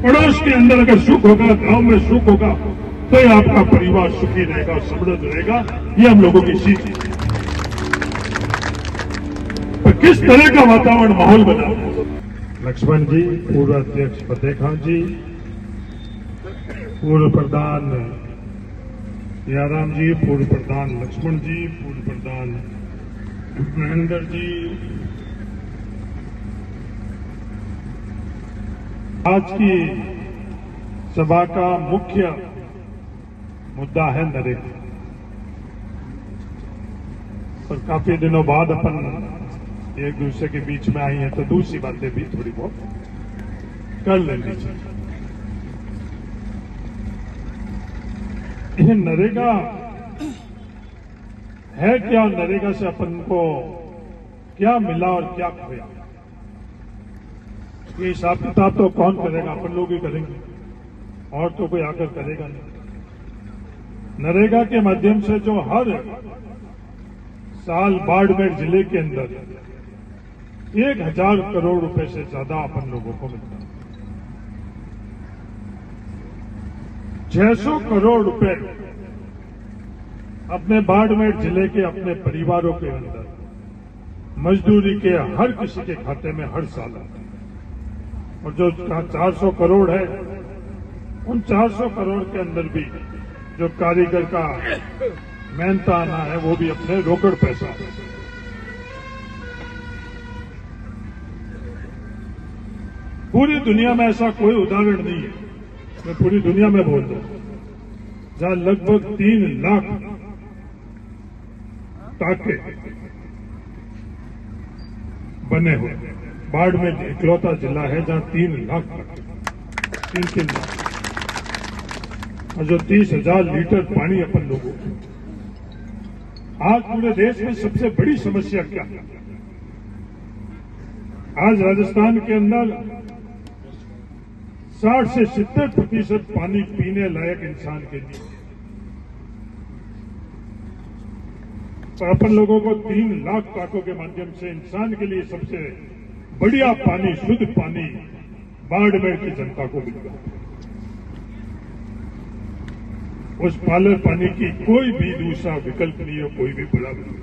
पड़ोस के अंदर अगर सुख होगा, गांव में सुख होगा, तो ही आपका परिवार सुखी रहेगा, समृद्ध रहेगा। ये हम लोगों की सीख है। तो किस तरह का वातावरण माहौल बना? लक्ष्मण जी, पूर्व अध्यक्ष फतेह खान जी, पूर्व प्रधान याराम जी, पूर्व प्रधान लक्ष्मण जी, पूर्व प्रधान महेंद्र जी, आज की सभा का मुख्य मुद्दा है नरेगा। और काफी दिनों बाद अपन एक दूसरे के बीच में आई हैं, तो दूसरी बातें भी थोड़ी बहुत कर लेनी चाहिए। ये नरेगा है क्या? नरेगा से अपन को क्या मिला और क्या खोया? ये हिसाब किताब तो कौन करेगा? अपन लोग ही करेंगे, और तो कोई आकर करेगा नहीं। नरेगा के माध्यम से जो हर साल बाड़मेर जिले के अंदर 1000 करोड़ रुपए से ज्यादा अपन लोगों को मिलता है। 600 करोड़ रुपए अपने बाड़मेर जिले के अपने परिवारों के अंदर मजदूरी के हर किसी के खाते में हर साल आता है। और जो 400 करोड़ है, उन 400 करोड़ के अंदर भी जो कारीगर का मेहनता आना है, वो भी अपने रोकड़ पैसा है। पूरी दुनिया में ऐसा कोई उदाहरण नहीं है, मैं पूरी दुनिया में बोल रहा हूं, जहां लगभग 3 लाख टाके बने हुए। बाड़मेर इकलौता जिला है जहां 3 लाख टाके, 3 लाख, और जो 30,000 लीटर पानी अपन लोगों को। आज पूरे देश में सबसे बड़ी समस्या क्या है? आज राजस्थान के अंदर 60 से 70% पानी पीने लायक इंसान के लिए, तो अपन लोगों को 3 लाख टाकों के माध्यम से इंसान के लिए सबसे बढ़िया पानी, शुद्ध पानी बाड़मेर की जनता को मिलता है। उस पालर पानी की कोई भी दूसरा विकल्प नहीं है, कोई भी बड़ा नहीं।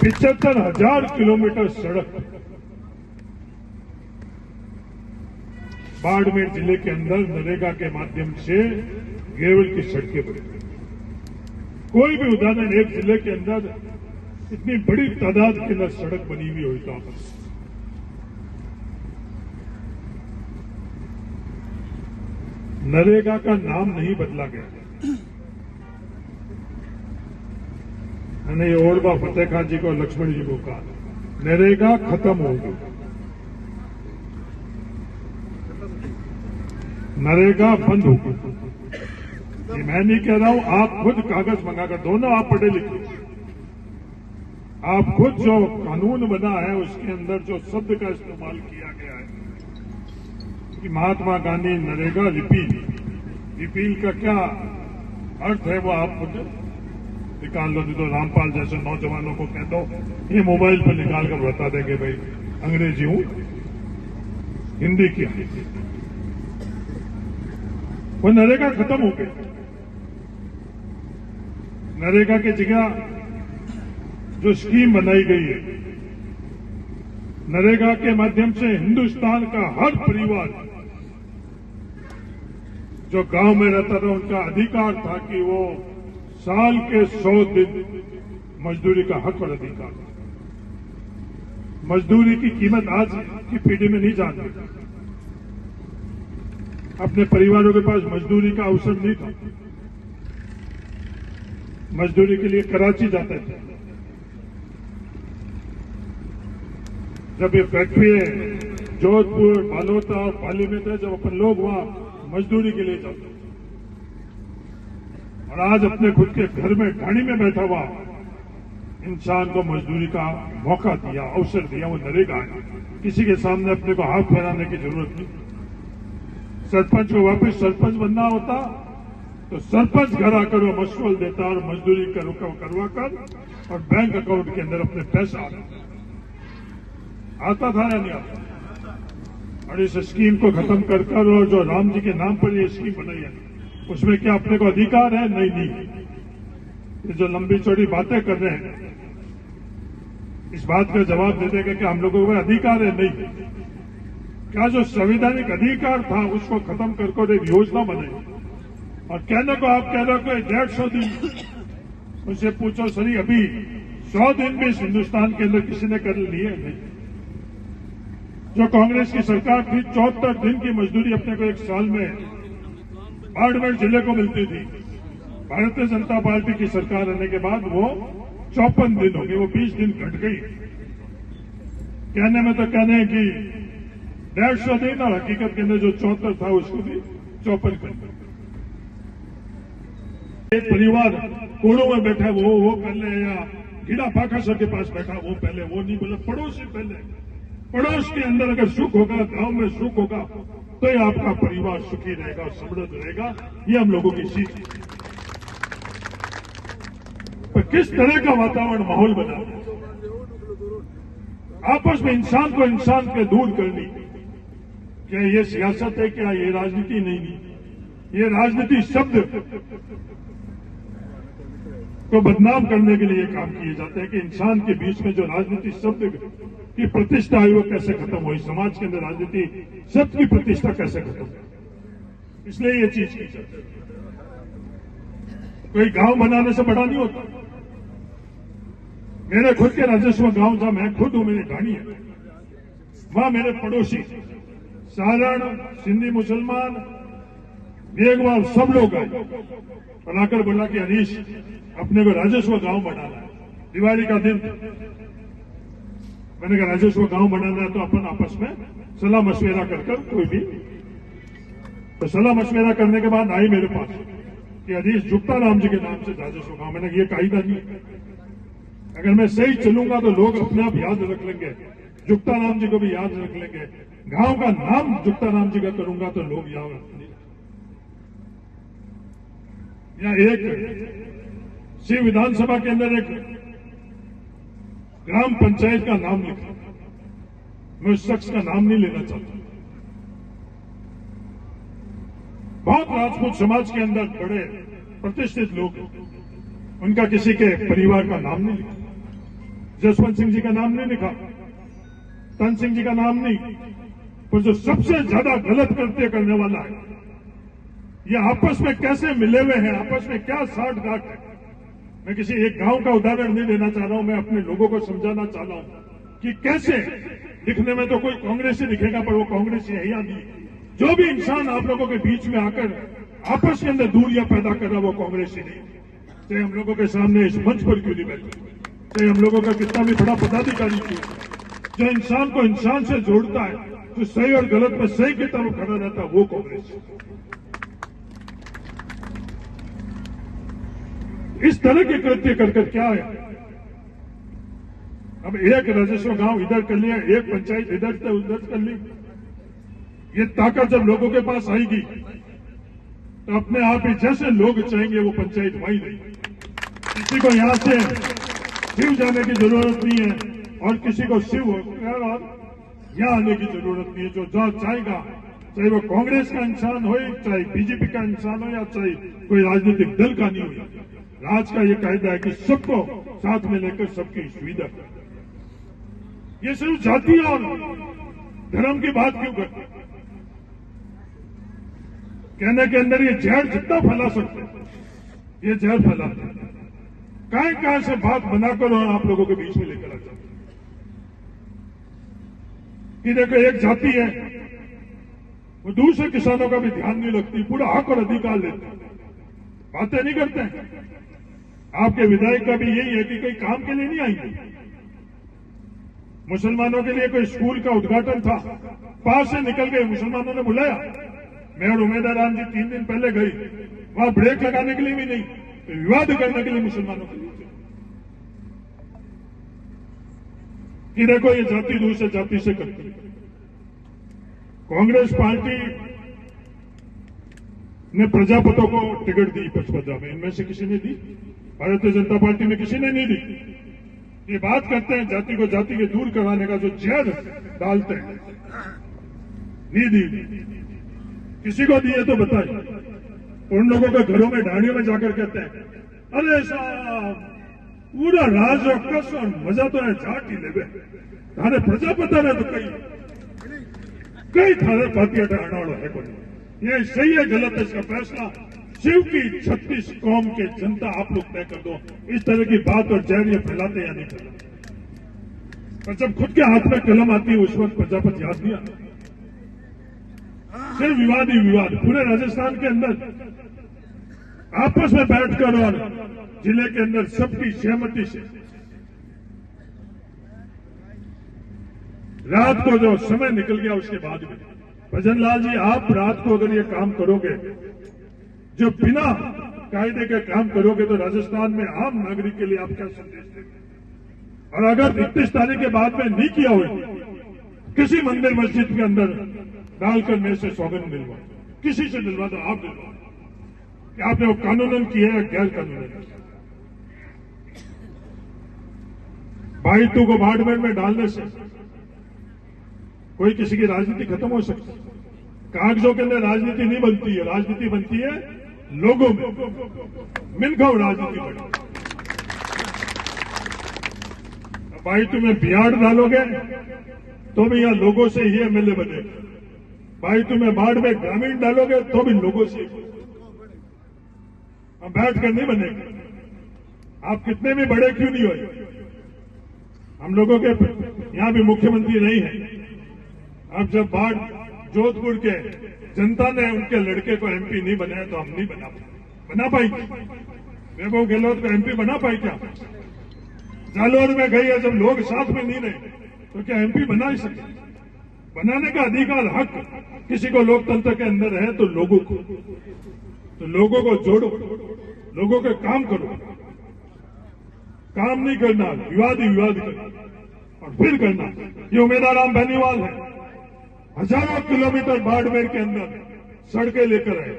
75,000 किलोमीटर सड़क बाड़मेर जिले के अंदर नरेगा के माध्यम से गेवल की सड़कें बनी। कोई भी उदाहरण एक जिले के अंदर इतनी बड़ी तादाद के अंदर सड़क बनी हुई होता है। नरेगा का नाम नहीं बदला गया। मैंने ये ओरबा फतेह खान जी को और लक्ष्मण जी को कहा, नरेगा खत्म हो गई, नरेगा बंद हो गई। ये मैं नहीं कह रहा हूं, आप खुद कागज मंगाकर, दोनों आप पढ़े लिखे, आप खुद जो कानून बना है उसके अंदर जो शब्द का इस्तेमाल किया गया है कि महात्मा गांधी नरेगा रिपील का क्या अर्थ है, वो आप खुद निकाल लो। नहीं तो रामपाल जैसे नौजवानों को कह दो, ये मोबाइल पर निकाल कर बता देंगे भाई अंग्रेजी हूं, हिंदी क्या। वो नरेगा खत्म हो गई। नरेगा की जगह जो स्कीम बनाई गई है, नरेगा के माध्यम से हिंदुस्तान का हर परिवार जो गांव में रहता था, उनका अधिकार था कि वो साल के 100 दिन मजदूरी का हक और अधिकार। मजदूरी की कीमत आज की पीढ़ी में नहीं जानती। अपने परिवारों के पास मजदूरी का अवसर नहीं था। मजदूरी के लिए कराची जाते थे। जब ये फैक्ट्री जोधपुर, बालोता और पाली में थे, जब अपन लोग वहां मजदूरी के लिए जाते, और आज अपने खुद के घर में ढाणी में बैठा हुआ इंसान को मजदूरी का मौका दिया, अवसर दिया, वो नरेगा है। किसी के सामने अपने को हाथ फैलाने की जरूरत नहीं। सरपंच को वापस सरपंच बनना होता तो सरपंच घर आकर वो मशवरा देता और मजदूरी करवा कर और बैंक अकाउंट के अंदर अपने पैसा आता था या नहीं आता? और इस स्कीम को खत्म कर कर और जो राम जी के नाम पर ये स्कीम बनाई है उसमें क्या अपने को अधिकार है? नहीं। ये जो लंबी चौड़ी बातें कर रहे हैं इस बात का जवाब दे देगा कि हम लोगों को अधिकार है? नहीं। क्या जो संवैधानिक अधिकार था उसको खत्म कर एक योजना बनाई और कहने को आप कह रहे हो कि 150 दिन। उनसे पूछो सही अभी 100 दिन भी इस हिंदुस्तान के अंदर किसी ने कर लिए? नहीं। जो कांग्रेस की सरकार थी 74 दिन की मजदूरी अपने को एक साल में बाड़मेर जिले को मिलती थी। भारतीय जनता पार्टी की सरकार आने के बाद वो 54 दिन हो गए, वो 20 दिन घट गई। कहने में तो कहने हैं कि 150 दिन और हकीकत के अंदर जो 74 था उसको भी 54 कर दिया। एक परिवार कोड़ों में बैठा वो कर ले या कीड़ा पाखा सर के पास बैठा वो पहले, वो नहीं बोले पड़ोसी पहले। पड़ोस के अंदर अगर सुख होगा, गांव में सुख होगा तो ही आपका परिवार सुखी रहेगा और समृद्ध रहेगा। ये हम लोगों की सीख है। तो किस तरह का वातावरण माहौल बना आपस में इंसान को इंसान के दूर करनी, क्या ये सियासत है? क्या ये राजनीति नहीं? ये राजनीति शब्द को बदनाम करने के लिए काम किए जाते हैं कि इंसान के बीच में जो राजनीति शब्द की प्रतिष्ठा है वो कैसे खत्म हुई, समाज के अंदर राजनीति शब्द की प्रतिष्ठा कैसे खत्म हुई। इसलिए ये चीज की जाती है। कोई गांव बनाने से बड़ा नहीं होता। मेरे खुद के राजस्व गांव था, मैं खुद हूं, मेरी ढाणी है। वहां मेरे पड़ोसी सारण, सिंधी, मुसलमान, मेघवाल सब लोग आए और आकर बोला कि हरीश अपने को राजस्व गांव बनाना है। दिवाली का दिन मैंने कहा राजस्व गांव बनाना है तो अपन आपस में सलाह मशविरा कर कोई भी तो सलाह मशविरा करने के बाद आई मेरे पास कि हरीश जुक्ता राम जी के नाम से राजस्व गांव। मैंने ये कायदा नहीं, अगर मैं सही चलूंगा तो लोग अपने आप याद रख लेंगे, जुक्ता राम जी को भी याद रख लेंगे। गांव का नाम जुक्ता राम जी का करूंगा तो लोग याद रखेंगे। या एक शिव विधानसभा के अंदर एक ग्राम पंचायत का नाम लिखा, मैं उस शख्स का नाम नहीं लेना चाहता। बहुत राजपूत समाज के अंदर बड़े प्रतिष्ठित लोग हैं, उनका किसी के परिवार का नाम नहीं लिखा। जसवंत सिंह जी का नाम नहीं लिखा, तन सिंह जी का नाम नहीं। पर जो सबसे ज्यादा गलत कृत्य करने वाला है, ये आपस में कैसे मिले हुए हैं, आपस में क्या साठ गांठ है। मैं किसी एक गांव का उदाहरण नहीं देना चाह रहा हूं, मैं अपने लोगों को समझाना चाह रहा हूं कि कैसे दिखने में तो कोई कांग्रेसी दिखेगा पर वो कांग्रेसी है या नहीं। जो भी इंसान आप लोगों के बीच में आकर आपस के अंदर दूरियां पैदा कर रहा वो कांग्रेसी नहीं। चाहे हम लोगों के सामने इस मंच पर क्यों नहीं बैठे, चाहे हम लोगों का कितना भी बड़ा पदाधिकारी क्यों, जो इंसान को इंसान से जोड़ता है, जो सही और गलत में सही की तरफ खड़ा रहता है, वो कांग्रेस। इस तरह के कृत्य करके क्या है, अब एक राजस्व गांव इधर कर लिया, एक पंचायत इधर से उधर कर ली। ये ताकत जब लोगों के पास आएगी तो अपने आप ही जैसे लोग चाहेंगे वो पंचायत वही रहेगी। किसी को यहां से शिव जाने की जरूरत नहीं है और किसी को शिव और यहां आने की जरूरत नहीं है। जो जहां चाहेगा, चाहे वो कांग्रेस का इंसान हो, चाहे बीजेपी का इंसान हो या चाहे कोई राजनीतिक दल का नहीं हो, राज का ये कायदा है कि सबको साथ में लेकर सबकी सुविधा। ये सिर्फ जाति और धर्म की बात क्यों करते, कहने के अंदर ये जहर जितना फैला सकते ये जहर फैलाते हैं। कहां से बात बनाकर और आप लोगों के बीच में लेकर आ जाते कि देखो एक जाति है, वो दूसरे किसानों का भी ध्यान नहीं रखती, पूरा हक और अधिकार लेते, बातें नहीं करते हैं। आपके विधायक का भी यही है कि कोई काम के लिए नहीं आएंगे। मुसलमानों के लिए कोई स्कूल का उद्घाटन था, पास से निकल गए, मुसलमानों ने बुलाया, मेयर उमेदा राम जी 3 दिन पहले गई, वहां ब्रेक लगाने के लिए भी नहीं, विवाद करने के लिए मुसलमानों के लिए कि देखो ये जाति दूसरे जाति से करती है। कांग्रेस पार्टी ने प्रजापतों को टिकट दी 55 में, इनमें से किसी ने दी? भारतीय जनता पार्टी में किसी ने नहीं दी। ये बात करते हैं जाति को जाति के दूर कराने का, जो जहर डालते हैं नहीं दी, किसी को दिए तो बताइए। उन लोगों के घरों में ढाणियों में जाकर कहते हैं, अरे साहब पूरा राज और कस और मजा तो है झाट ही लेवे, थारे प्रजा पता रहे तो कई थारे पाती ढाणा वाला है कोई। ये सही है गलत है इसका फैसला शिव की 36 कौम के जनता आप लोग तय कर दो। इस तरह की बात और जहर ये फैलाते या नहीं फैलाते, पर जब खुद के हाथ में कलम आती है उस वक्त प्रजापति याद नहीं आता। सिर्फ विवाद ही विवाद पूरे राजस्थान के अंदर आपस में बैठकर और जिले के अंदर सबकी सहमति से रात को जो समय निकल गया उसके बाद में भजन लाल जी आप रात को अगर ये काम करोगे जो बिना कायदे के काम करोगे तो राजस्थान में आम नागरिक के लिए आप क्या संदेश देंगे? और अगर 31 तारीख के बाद में नहीं किया हो किसी मंदिर मस्जिद के अंदर डालकर मेरे से सौगंध दिलवा, किसी से दिलवा दो, आप दिलवा कि आपने वो कानूनन किया है गैर कानूनन। भाईतू को बाड़मेर में डालने से कोई किसी की राजनीति खत्म हो सकती है। कागजों के अंदर राजनीति नहीं बनती है, राजनीति बनती है लोगों में। मिनखाओ राजनीति बनी। भाईतू में बिहाड़ डालोगे तो भी यहां लोगों से ही एमएलए बने। भाईतू में बाढ़ में ग्रामीण डालोगे तो भी लोगों से हम बैठकर नहीं बनेंगे। आप कितने भी बड़े क्यों नहीं हो, हम लोगों के यहां भी मुख्यमंत्री नहीं है। अब जब बाढ़ जोधपुर के जनता ने उनके लड़के को एमपी नहीं बनाया तो हम नहीं बना पाई। वैभव गहलोत को एमपी बना पाई क्या? जालोर में गई है जब लोग साथ में नहीं रहे तो क्या एमपी बना ही सके? बनाने का अधिकार हक किसी को लोकतंत्र के अंदर है तो लोगों को जोड़ो, लोगों के काम करो। काम नहीं करना, विवाद ही विवाद करना और फिर करना। ये उमेदाराम बेनीवाल है, हजारों किलोमीटर बाड़मेर के अंदर सड़कें लेकर आए,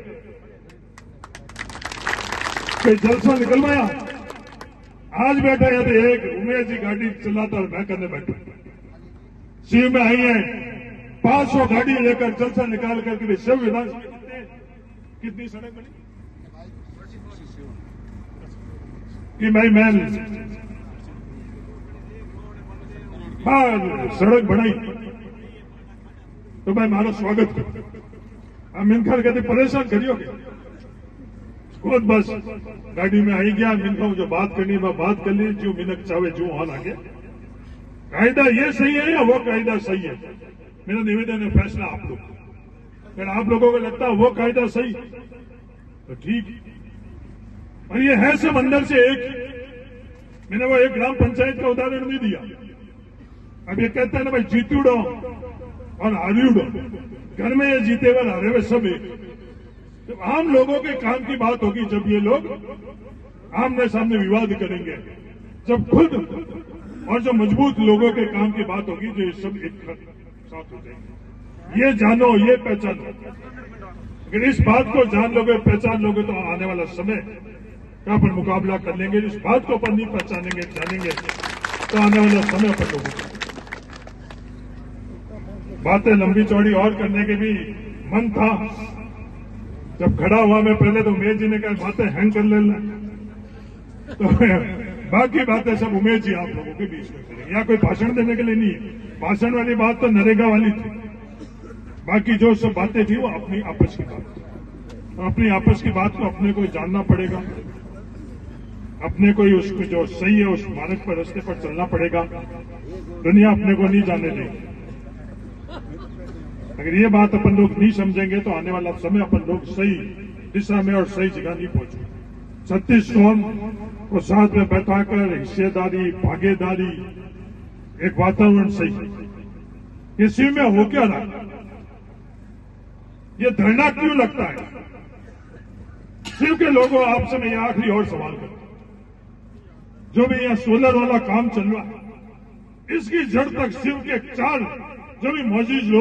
कोई जलसा निकलवाया। आज बैठे हैं तो एक उमेश जी गाड़ी चलाता और मैं करने बैठा। शिव में आई है 500 गाड़ी लेकर जलसा निकाल करके शिव विधानसभा कितनी सड़क बनी कि मैं सड़क बनाई तो मैं मारो स्वागत करूं। हम मिनखा कहते परेशान करियोगे खुद बस गाड़ी में आई गया। मिनखा जो बात करनी मैं बात कर ली, जो मिनक चाहे जो हाल आ गया। कायदा ये सही है या वो कायदा सही है? मेरा निवेदन है, फैसला आप लोग। अगर आप लोगों को लगता है वो कायदा सही तो ठीक, और ये है सब अंदर से एक। मैंने वो एक ग्राम पंचायत का उदाहरण नहीं दिया। अब ये कहते हैं ना भाई जीतूड़ो और हारिउड़ो, घर में ये जीते हुए हारे हुए सब एक। तो आम लोगों के काम की बात होगी जब ये लोग आमने सामने विवाद करेंगे, जब खुद और जो मजबूत लोगों के काम की बात होगी जो ये सब एक साथ हो जाएंगे। ये जानो, ये पहचानो। अगर इस बात को जान लोगे, पहचान लोगे तो आने वाला समय का अपन मुकाबला कर लेंगे। इस बात को अपन नहीं पहचानेंगे, जानेंगे तो आने वाला समय अपन लोगों को बातें लंबी चौड़ी और करने के भी मन था। जब खड़ा हुआ मैं पहले तो उमेश जी ने कहा बातें हैंग कर लेना, तो बाकी बातें सब उमेश जी आप लोगों के बीच में करेंगे। यहाँ कोई भाषण देने के लिए नहीं है। भाषण वाली बात तो नरेगा वाली थी, बाकी जो सब बातें थी वो अपनी आपस की बात थी। अपनी आपस की बात को अपने को जानना पड़ेगा, अपने को ही उसको जो सही है उस मार्ग पर, रास्ते पर चलना पड़ेगा। दुनिया अपने को नहीं जाने देगी। अगर ये बात अपन लोग नहीं समझेंगे तो आने वाला समय अपन लोग सही दिशा में और सही जगह नहीं पहुंचेंगे। 36 कौम को साथ में बैठाकर हिस्सेदारी, भागीदारी, एक वातावरण सही, ये शिव में हो क्या रहा? ये धरना क्यों लगता है? शिव के लोगों आपसे मैं आखिरी और सवाल करता हूं, जो भी यहां सोलर वाला काम चल रहा है इसकी जड़ तक शिव के 4 जो भी मौजूद लोग